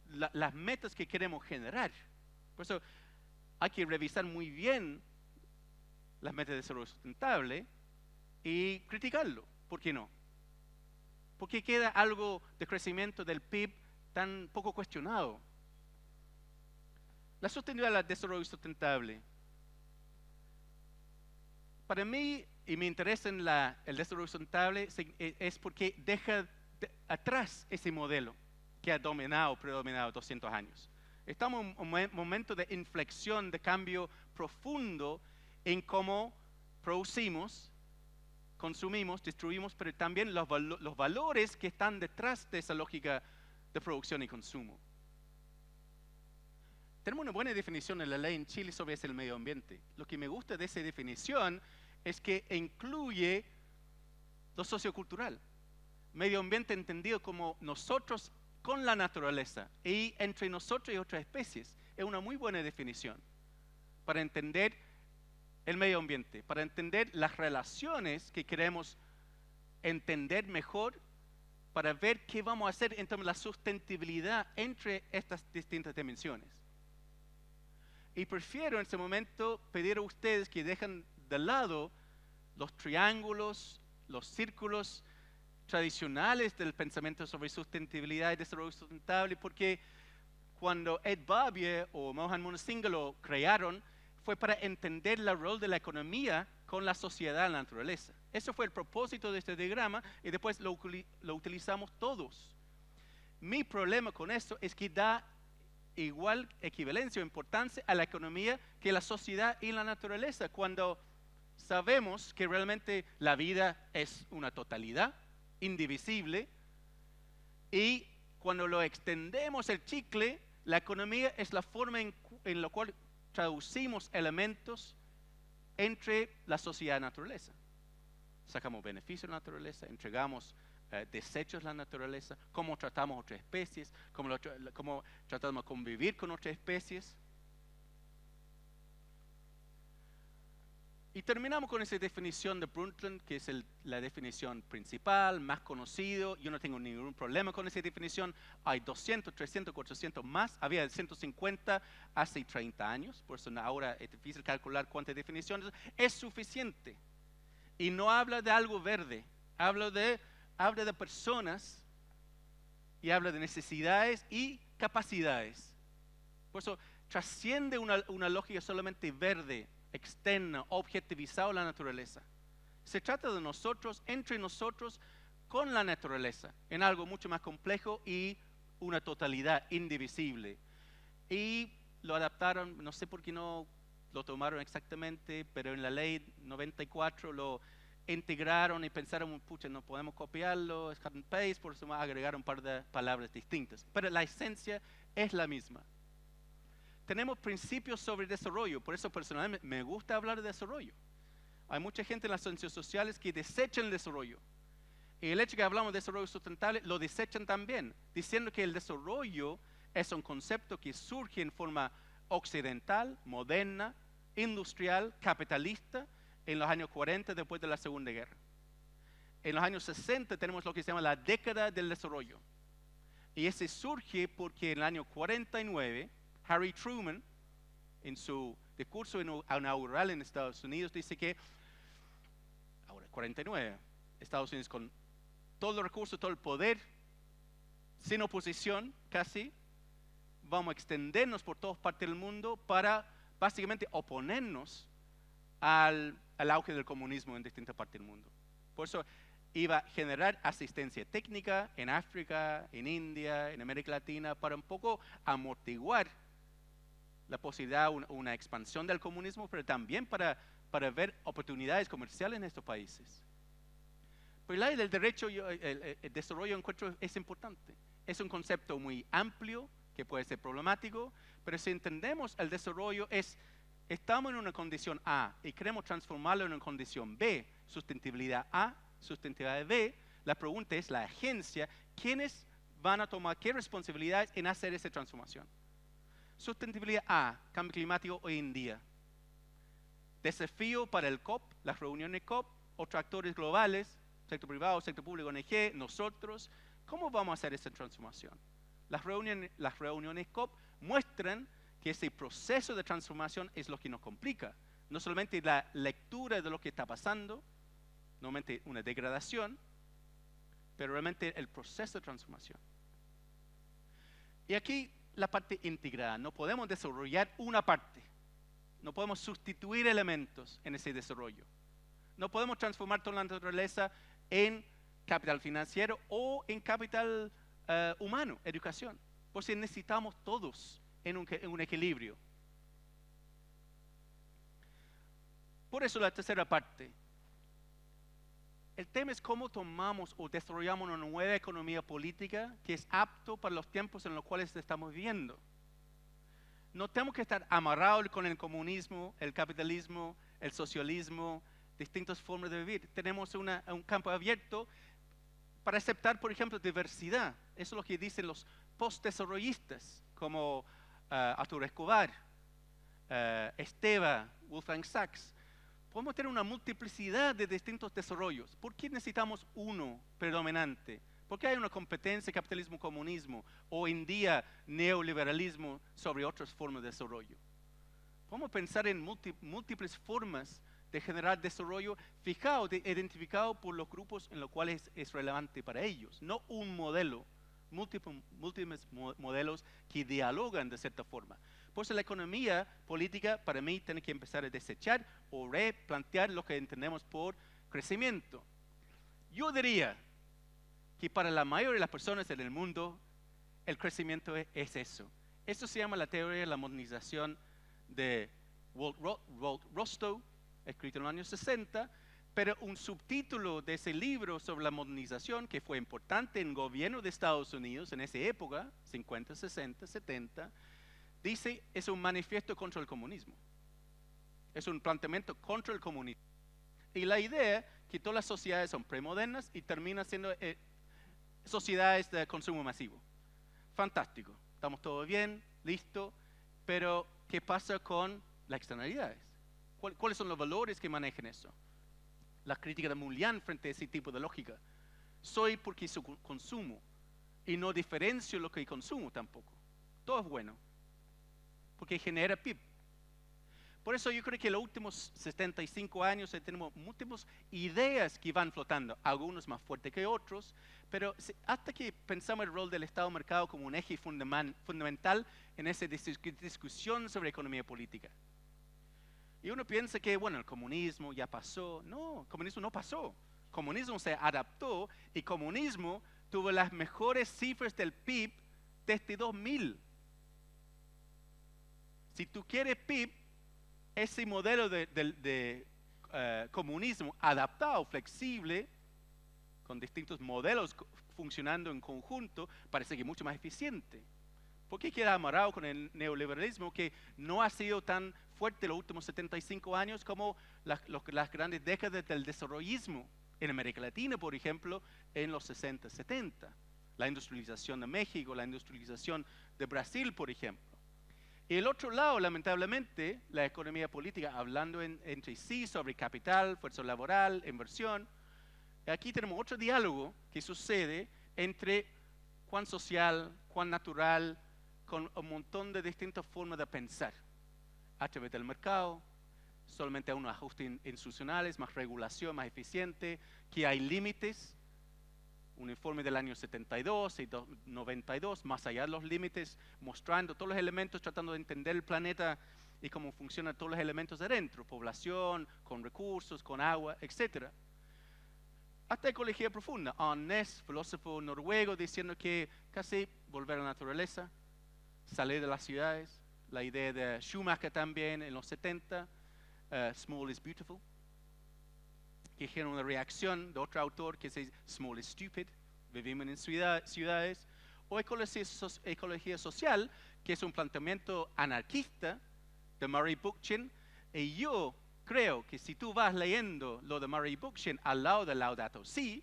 las metas que queremos generar. Por eso hay que revisar muy bien las metas de desarrollo sustentable y criticarlo. ¿Por qué no? ¿Por qué queda algo de crecimiento del PIB tan poco cuestionado? La sostenibilidad del desarrollo sustentable. Para mí, y me interesa en el desarrollo sustentable, es porque deja atrás ese modelo que ha predominado 200 años. Estamos en un momento de inflexión, de cambio profundo en cómo producimos, consumimos, distribuimos, pero también los valores que están detrás de esa lógica de producción y consumo. Tenemos una buena definición en la ley en Chile sobre el medio ambiente. Lo que me gusta de esa definición es que incluye lo sociocultural. Medio ambiente entendido como nosotros con la naturaleza y entre nosotros y otras especies. Es una muy buena definición para entender el medio ambiente, para entender las relaciones que queremos entender mejor, para ver qué vamos a hacer en términos de la sustentabilidad entre estas distintas dimensiones. Y prefiero en este momento pedir a ustedes que dejen de lado los triángulos, los círculos tradicionales del pensamiento sobre sustentabilidad y desarrollo sustentable, porque cuando Ed Babier o Mohan Munasinghe lo crearon, fue para entender el rol de la economía con la sociedad y la naturaleza. Eso fue el propósito de este diagrama y después lo utilizamos todos. Mi problema con esto es que da igual equivalencia o importancia a la economía que la sociedad y la naturaleza, cuando sabemos que realmente la vida es una totalidad indivisible y cuando lo extendemos el chicle, la economía es la forma en la cual traducimos elementos entre la sociedad y la naturaleza. Sacamos beneficios de la naturaleza, entregamos desechos de la naturaleza, cómo tratamos otras especies, cómo tratamos de convivir con otras especies. Y terminamos con esa definición de Brundtland, que es la definición principal, más conocido. Yo no tengo ningún problema con esa definición. Hay 200, 300, 400 más. Había 150 hace 30 años. Por eso ahora es difícil calcular cuántas definiciones. Es suficiente. Y no habla de algo verde. Habla de personas y habla de necesidades y capacidades. Por eso trasciende una lógica solamente verde, externa, objetivizada la naturaleza. Se trata de nosotros, entre nosotros, con la naturaleza, en algo mucho más complejo y una totalidad indivisible. Y lo adaptaron, no sé por qué no lo tomaron exactamente, pero en la ley 94 lo integraron y pensaron, pucha, no podemos copiarlo, es cut and paste, por eso agregaron un par de palabras distintas. Pero la esencia es la misma. Tenemos principios sobre desarrollo, por eso personalmente me gusta hablar de desarrollo. Hay mucha gente en las ciencias sociales que desechan el desarrollo. Y el hecho de que hablamos de desarrollo sustentable lo desechan también, diciendo que el desarrollo es un concepto que surge en forma occidental, moderna, industrial, capitalista, en los años 40 después de la Segunda Guerra. En los años 60 tenemos lo que se llama la década del desarrollo. Y ese surge porque en el año 49, Harry Truman, en su discurso inaugural en Estados Unidos, dice que, ahora 49, Estados Unidos con todos los recursos, todo el poder, sin oposición casi, vamos a extendernos por todas partes del mundo para básicamente oponernos al auge del comunismo en distintas partes del mundo. Por eso iba a generar asistencia técnica en África, en India, en América Latina, para un poco amortiguar la posibilidad de una expansión del comunismo, pero también para ver oportunidades comerciales en estos países. Pero el área del derecho, el desarrollo encuentro es importante. Es un concepto muy amplio que puede ser problemático, pero si entendemos el desarrollo estamos en una condición A y queremos transformarlo en una condición B, sustentabilidad A, sustentabilidad B, la pregunta es la agencia, ¿quiénes van a tomar qué responsabilidades en hacer esa transformación? Sustentabilidad A, cambio climático hoy en día. Desafío para el COP, las reuniones COP, otros actores globales, sector privado, sector público, ONG, nosotros, ¿cómo vamos a hacer esa transformación? Las reuniones COP muestran que ese proceso de transformación es lo que nos complica. No solamente la lectura de lo que está pasando, normalmente una degradación, pero realmente el proceso de transformación. Y aquí la parte integrada. No podemos desarrollar una parte. No podemos sustituir elementos en ese desarrollo. No podemos transformar toda la naturaleza en capital financiero o en capital humano, educación. Por si necesitamos todos en un equilibrio. Por eso la tercera parte. El tema es cómo tomamos o desarrollamos una nueva economía política que es apto para los tiempos en los cuales estamos viviendo. No tenemos que estar amarrados con el comunismo, el capitalismo, el socialismo, distintas formas de vivir. Tenemos un campo abierto para aceptar, por ejemplo, diversidad. Eso es lo que dicen los postdesarrollistas, como Arturo Escobar, Esteva, Wolfgang Sachs. Podemos tener una multiplicidad de distintos desarrollos. ¿Por qué necesitamos uno predominante? ¿Por qué hay una competencia capitalismo-comunismo o en día neoliberalismo sobre otras formas de desarrollo? Podemos pensar en múltiples formas de generar desarrollo fijado, identificado por los grupos en los cuales es relevante para ellos. No un modelo, múltiples modelos que dialogan de cierta forma. Por eso la economía política para mí tiene que empezar a desechar o replantear lo que entendemos por crecimiento. Yo diría que para la mayoría de las personas en el mundo el crecimiento es eso. Esto se llama la teoría de la modernización de Walt Rostow, escrito en los años 60, pero un subtítulo de ese libro sobre la modernización que fue importante en el gobierno de Estados Unidos en esa época, 50, 60, 70, dice, es un manifiesto contra el comunismo. Es un planteamiento contra el comunismo. Y la idea que todas las sociedades son premodernas y terminan siendo sociedades de consumo masivo. Fantástico. Estamos todo bien, listo, pero ¿qué pasa con las externalidades? ¿Cuáles son los valores que manejan eso? La crítica de Mullian frente a ese tipo de lógica. Soy porque consumo y no diferencio lo que consumo tampoco. Todo es bueno. Porque genera PIB. Por eso yo creo que en los últimos 75 años tenemos múltiples ideas que van flotando, algunos más fuertes que otros, pero hasta que pensamos el rol del Estado mercado como un eje fundamental en esa discusión sobre economía política. Y uno piensa que, bueno, el comunismo ya pasó. No, el comunismo no pasó. El comunismo se adaptó y el comunismo tuvo las mejores cifras del PIB desde 2000. Si tú quieres PIB, ese modelo de comunismo adaptado, flexible, con distintos modelos funcionando en conjunto, parece que es mucho más eficiente. ¿Por qué queda amarrado con el neoliberalismo que no ha sido tan fuerte los últimos 75 años como las grandes décadas del desarrollismo en América Latina, por ejemplo, en los 60, 70? La industrialización de México, la industrialización de Brasil, por ejemplo. Y el otro lado, lamentablemente, la economía política, hablando entre sí sobre capital, fuerza laboral, inversión. Aquí tenemos otro diálogo que sucede entre cuán social, cuán natural, con un montón de distintas formas de pensar. A través del mercado, solamente a unos ajustes institucionales, más regulación, más eficiente, que hay límites. Un informe del año 72 y 92, más allá de los límites, mostrando todos los elementos, tratando de entender el planeta y cómo funcionan todos los elementos de adentro, población, con recursos, con agua, etc. Hasta ecología profunda. Arnes, filósofo noruego, diciendo que casi volver a la naturaleza, salir de las ciudades. La idea de Schumacher también en los 70, small is beautiful, que genera una reacción de otro autor que dice small is stupid, vivimos en ciudades, o ecología social, que es un planteamiento anarquista de Murray Bookchin, y yo creo que si tú vas leyendo lo de Murray Bookchin al lado de Laudato Si,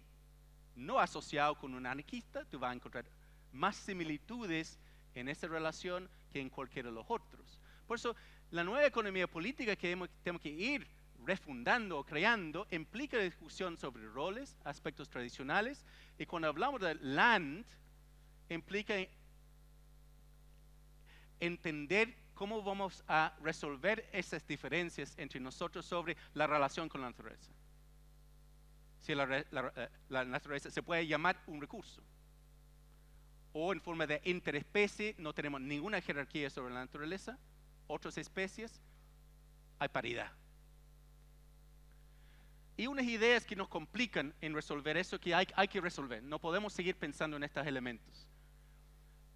no asociado con un anarquista, tú vas a encontrar más similitudes en esa relación que en cualquiera de los otros. Por eso, la nueva economía política que tenemos que ir refundando o creando implica discusión sobre roles, aspectos tradicionales, y cuando hablamos de land, implica entender cómo vamos a resolver esas diferencias entre nosotros sobre la relación con la naturaleza. Si la naturaleza se puede llamar un recurso, o en forma de interespecie, no tenemos ninguna jerarquía sobre la naturaleza, otras especies, hay paridad. Y unas ideas que nos complican en resolver eso que hay que resolver. No podemos seguir pensando en estos elementos.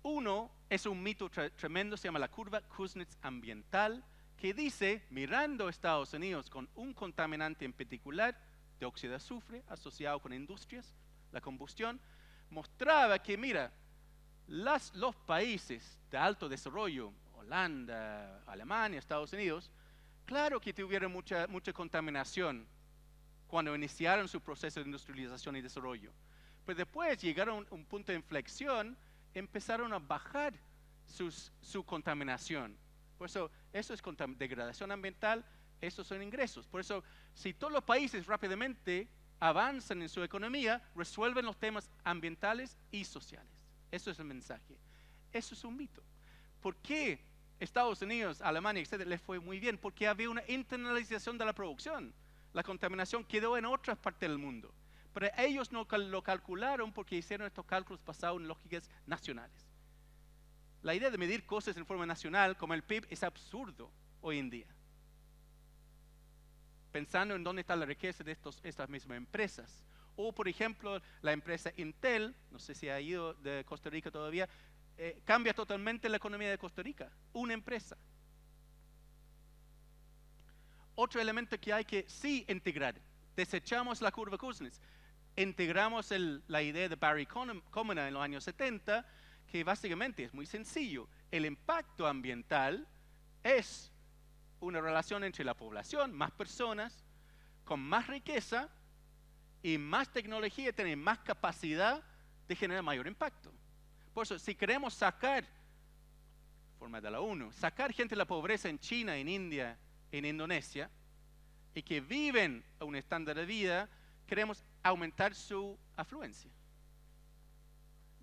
Uno es un mito tremendo, se llama la curva Kuznets ambiental, que dice, mirando a Estados Unidos con un contaminante en particular, dióxido de azufre, asociado con industrias, la combustión, mostraba que, mira, los países de alto desarrollo, Holanda, Alemania, Estados Unidos, claro que tuvieron mucha contaminación cuando iniciaron su proceso de industrialización y desarrollo. Pero después llegaron a un punto de inflexión, empezaron a bajar su contaminación. Por eso es degradación ambiental, esos son ingresos. Por eso, si todos los países rápidamente avanzan en su economía, resuelven los temas ambientales y sociales. Eso es el mensaje. Eso es un mito. ¿Por qué Estados Unidos, Alemania, etcétera, les fue muy bien? Porque había una internalización de la producción. La contaminación quedó en otras partes del mundo. Pero ellos no lo calcularon porque hicieron estos cálculos basados en lógicas nacionales. La idea de medir cosas en forma nacional, como el PIB, es absurdo hoy en día. Pensando en dónde está la riqueza de estas mismas empresas. O, por ejemplo, la empresa Intel, no sé si ha ido de Costa Rica todavía, cambia totalmente la economía de Costa Rica. Una empresa. Otro elemento que hay que sí integrar. Desechamos la curva Kuznets. Integramos la idea de Barry Commoner en los años 70, que básicamente es muy sencillo. El impacto ambiental es una relación entre la población, más personas, con más riqueza y más tecnología, tienen más capacidad de generar mayor impacto. Por eso, si queremos sacar, forma de la ONU, sacar gente de la pobreza en China, en India, en Indonesia, y que viven a un estándar de vida, queremos aumentar su afluencia.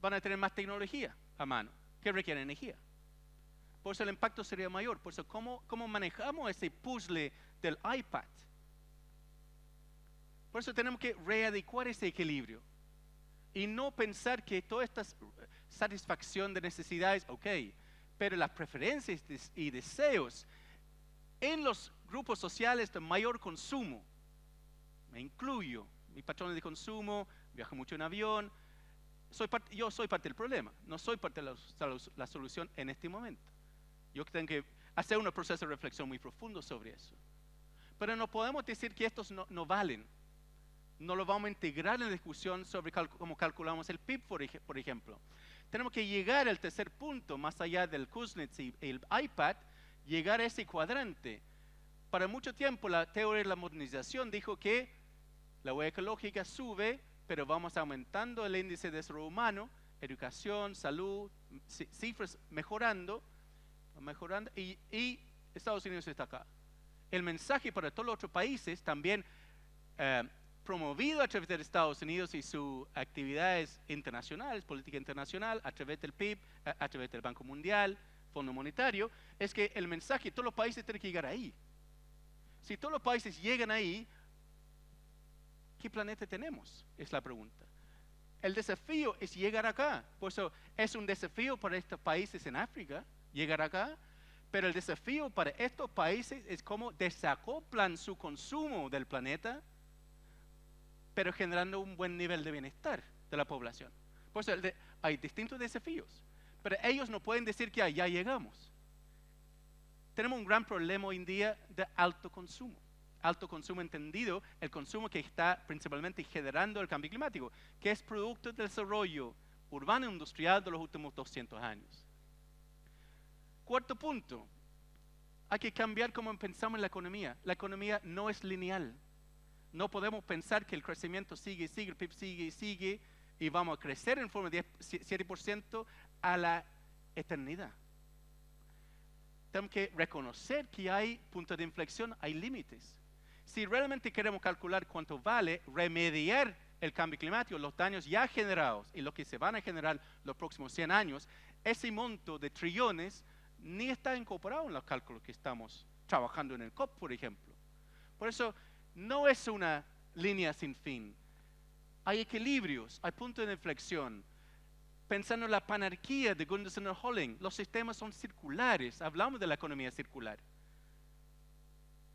Van a tener más tecnología a mano, que requiere energía. Por eso el impacto sería mayor. Por eso, ¿cómo manejamos ese puzzle del iPad? Por eso tenemos que readecuar ese equilibrio. Y no pensar que toda esta satisfacción de necesidades, ok, pero las preferencias y deseos en los grupos sociales de mayor consumo, me incluyo, mi patrón de consumo, viajo mucho en avión, yo soy parte del problema, no soy parte de la solución en este momento. Yo tengo que hacer un proceso de reflexión muy profundo sobre eso. Pero no podemos decir que estos no valen. No lo vamos a integrar en la discusión sobre cómo calculamos el PIB, por ejemplo. Tenemos que llegar al tercer punto, más allá del Kuznets y el iPad, llegar a ese cuadrante. Para mucho tiempo la teoría de la modernización dijo que la huella ecológica sube, pero vamos aumentando el índice de desarrollo humano, educación, salud, cifras mejorando y Estados Unidos está acá. El mensaje para todos los otros países también promovido a través de Estados Unidos y sus actividades internacionales, política internacional, a través del PIB, a través del Banco Mundial, Fondo Monetario, es que el mensaje, todos los países tienen que llegar ahí. Si todos los países llegan ahí, ¿qué planeta tenemos? Es la pregunta. El desafío es llegar acá. Por eso es un desafío para estos países en África, llegar acá, pero el desafío para estos países es cómo desacoplan su consumo del planeta, pero generando un buen nivel de bienestar de la población. Por eso hay distintos desafíos, pero ellos no pueden decir que ya llegamos. Tenemos un gran problema hoy en día de alto consumo. Alto consumo entendido, el consumo que está principalmente generando el cambio climático, que es producto del desarrollo urbano e industrial de los últimos 200 años. Cuarto punto, hay que cambiar cómo pensamos en la economía. La economía no es lineal. No podemos pensar que el crecimiento sigue, el PIB sigue, y vamos a crecer en forma de 7% a la eternidad. Tenemos que reconocer que hay puntos de inflexión, hay límites. Si realmente queremos calcular cuánto vale remediar el cambio climático, los daños ya generados y los que se van a generar los próximos 100 años, ese monto de trillones ni está incorporado en los cálculos que estamos trabajando en el COP, por ejemplo. Por eso, no es una línea sin fin. Hay equilibrios, hay puntos de inflexión. Pensando en la panarquía de Gunderson y Holling, los sistemas son circulares. Hablamos de la economía circular.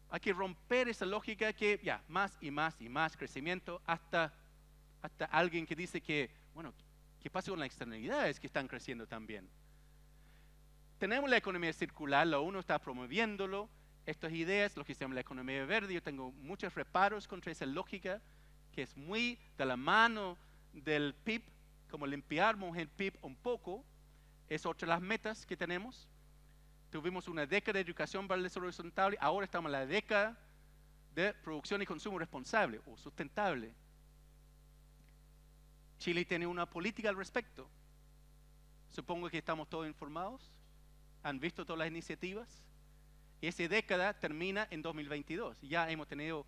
Hay que romper esa lógica que ya, más y más y más crecimiento hasta alguien que dice que, bueno, ¿qué pasa con las externalidades que están creciendo también? Tenemos la economía circular, la ONU está promoviéndolo. Estas ideas, lo que se llama la economía verde, yo tengo muchos reparos contra esa lógica que es muy de la mano del PIB, como limpiarnos el PIB un poco, es otra de las metas que tenemos. Tuvimos una década de educación para el desarrollo sustentable, ahora estamos en la década de producción y consumo responsable o sustentable. Chile tiene una política al respecto. Supongo que estamos todos informados, han visto todas las iniciativas. Y esa década termina en 2022. Ya hemos tenido,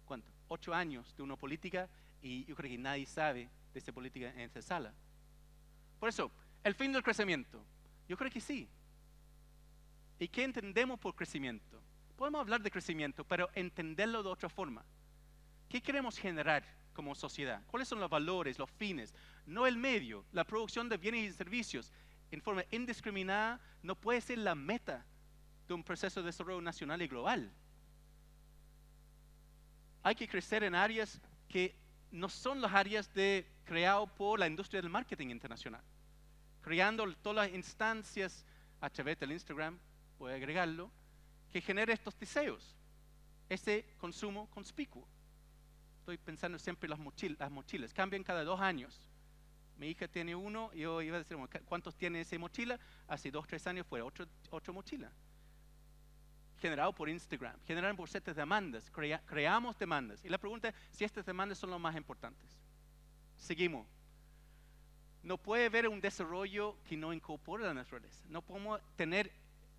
¿cuánto? 8 años de una política y yo creo que nadie sabe de esa política en esta sala. Por eso, el fin del crecimiento. Yo creo que sí. ¿Y qué entendemos por crecimiento? Podemos hablar de crecimiento, pero entenderlo de otra forma. ¿Qué queremos generar como sociedad? ¿Cuáles son los valores, los fines? No el medio. La producción de bienes y servicios en forma indiscriminada no puede ser la meta de un proceso de desarrollo nacional y global. Hay que crecer en áreas que no son las áreas creadas por la industria del marketing internacional. Creando todas las instancias a través del Instagram, voy a agregarlo, que genere estos deseos, ese consumo conspicuo. Estoy pensando siempre en las mochilas, cambian cada 2 años. Mi hija tiene uno, y yo iba a decir, ¿cuántos tiene esa mochila? Hace 2 o 3 años fue otra mochila. Generado por Instagram, generado por ciertas demandas, creamos demandas. Y la pregunta es si estas demandas son las más importantes. Seguimos. No puede haber un desarrollo que no incorpore la naturaleza. No podemos tener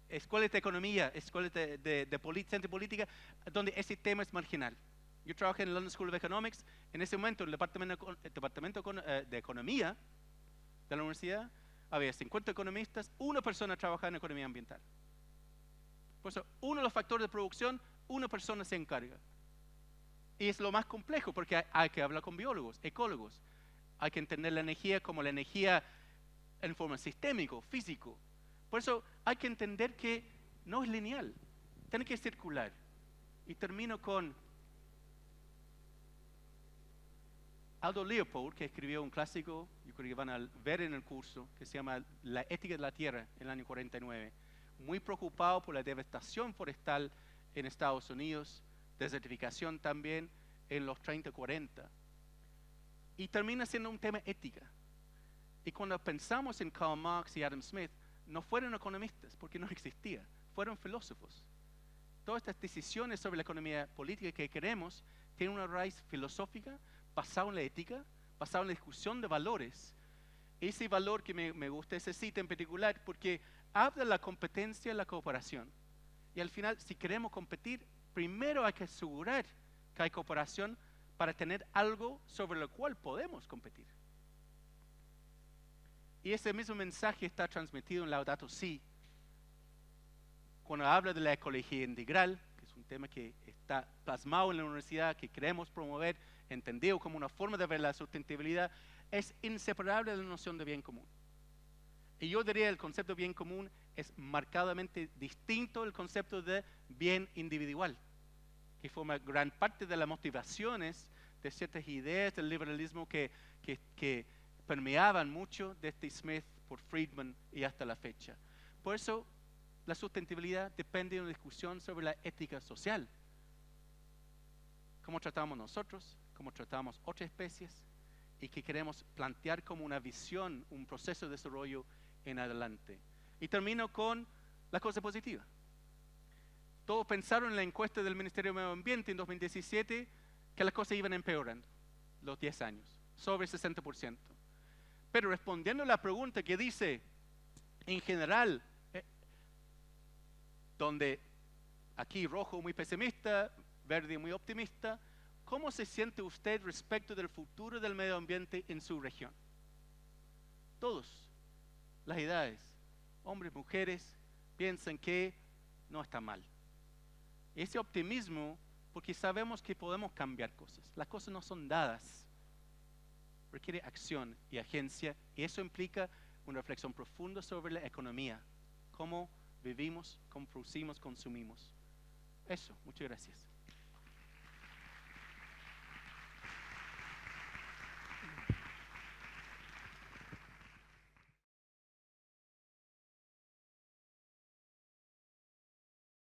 escuelas de economía, escuelas de ciencia política, donde ese tema es marginal. Yo trabajé en la London School of Economics. En ese momento, en el departamento de economía de la universidad, había 50 economistas, 1 persona trabajaba en economía ambiental. Por eso, uno de los factores de producción, 1 persona se encarga. Y es lo más complejo, porque hay que hablar con biólogos, ecólogos. Hay que entender la energía como la energía en forma sistémica, físico. Por eso hay que entender que no es lineal, tiene que circular. Y termino con Aldo Leopold, que escribió un clásico, yo creo que van a ver en el curso, que se llama La ética de la tierra, en el año 49, muy preocupado por la devastación forestal en Estados Unidos, desertificación también en los 30-40. Y termina siendo un tema ética. Y cuando pensamos en Karl Marx y Adam Smith, no fueron economistas, porque no existía, fueron filósofos. Todas estas decisiones sobre la economía política que queremos tienen una raíz filosófica, basado en la ética, basado en la discusión de valores. Ese valor que me gusta ese cita en particular, porque habla de la competencia y la cooperación. Y al final, si queremos competir, primero hay que asegurar que hay cooperación para tener algo sobre lo cual podemos competir. Y ese mismo mensaje está transmitido en Laudato Si, cuando habla de la ecología integral, que es un tema que está plasmado en la universidad, que queremos promover, entendido como una forma de ver la sustentabilidad, es inseparable de la noción de bien común. Y yo diría que el concepto de bien común es marcadamente distinto del concepto de bien individual, que forma gran parte de las motivaciones de ciertas ideas del liberalismo que permeaban mucho desde Smith por Friedman y hasta la fecha. Por eso, la sustentabilidad depende de una discusión sobre la ética social. Cómo tratamos nosotros, cómo tratamos otras especies y que queremos plantear como una visión, un proceso de desarrollo en adelante. Y termino con la cosa positiva. Todos pensaron en la encuesta del Ministerio de Medio Ambiente en 2017 que las cosas iban empeorando los 10 años, sobre el 60%. Pero respondiendo a la pregunta que dice, en general, donde aquí rojo muy pesimista, verde muy optimista, ¿cómo se siente usted respecto del futuro del medio ambiente en su región? Todos, las edades, hombres, mujeres, piensan que no está mal. Ese optimismo, porque sabemos que podemos cambiar cosas. Las cosas no son dadas. Requiere acción y agencia, y eso implica una reflexión profunda sobre la economía, cómo vivimos, cómo producimos, consumimos. Eso, muchas gracias.